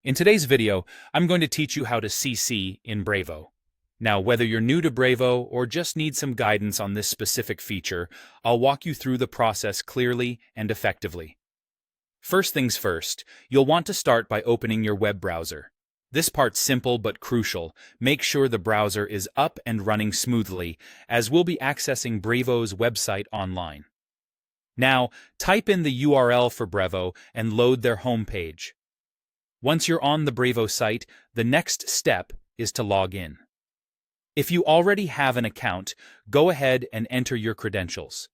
In today's video, I'm going to teach you how to CC in Brevo. Now, whether you're new to Brevo or just need some guidance on this specific feature, I'll walk you through the process clearly and effectively. First things first, you'll want to start by opening your web browser. This part's simple but crucial. Make sure the browser is up and running smoothly, as we'll be accessing Brevo's website online. Now, type in the URL for Brevo and load their homepage. Once you're on the Brevo site, the next step is to log in. If you already have an account, go ahead and enter your credentials.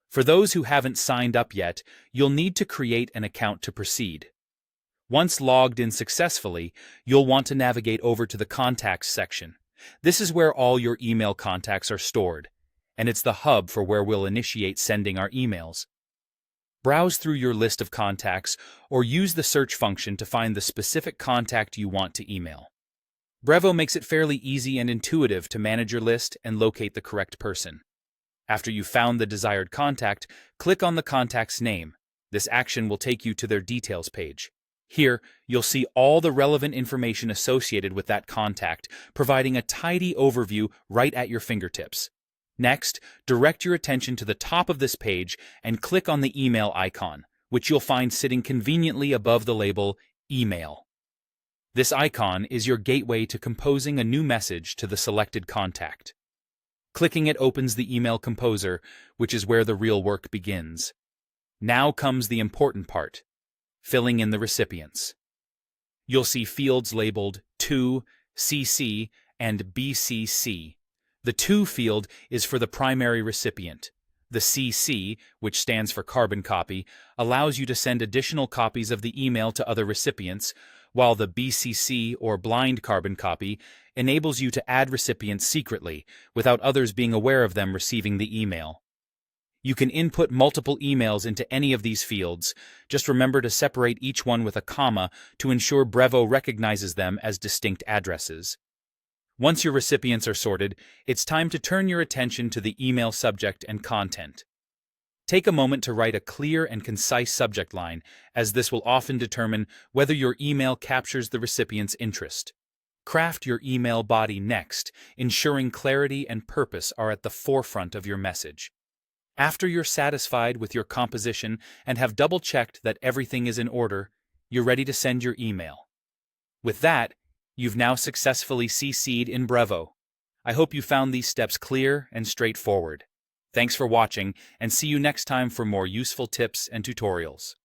For those who haven't signed up yet, you'll need to create an account to proceed. Once logged in successfully, you'll want to navigate over to the Contacts section. This is where all your email contacts are stored, and it's the hub for where we'll initiate sending our emails. Browse through your list of contacts or use the search function to find the specific contact you want to email. Brevo makes it fairly easy and intuitive to manage your list and locate the correct person. After you've found the desired contact, click on the contact's name. This action will take you to their details page. Here, you'll see all the relevant information associated with that contact, providing a tidy overview right at your fingertips. Next, direct your attention to the top of this page and click on the email icon, which you'll find sitting conveniently above the label Email. This icon is your gateway to composing a new message to the selected contact. Clicking it opens the email composer, which is where the real work begins. Now comes the important part: filling in the recipients. You'll see fields labeled To, CC, and BCC. The To field is for the primary recipient. The CC, which stands for carbon copy, allows you to send additional copies of the email to other recipients, while the BCC, or blind carbon copy, enables you to add recipients secretly, without others being aware of them receiving the email. You can input multiple emails into any of these fields. Just remember to separate each one with a comma to ensure Brevo recognizes them as distinct addresses. Once your recipients are sorted, it's time to turn your attention to the email subject and content. Take a moment to write a clear and concise subject line, as this will often determine whether your email captures the recipient's interest. Craft your email body next, ensuring clarity and purpose are at the forefront of your message. After you're satisfied with your composition and have double-checked that everything is in order, you're ready to send your email. With that, you've now successfully CC'd in Brevo. I hope you found these steps clear and straightforward. Thanks for watching, and see you next time for more useful tips and tutorials.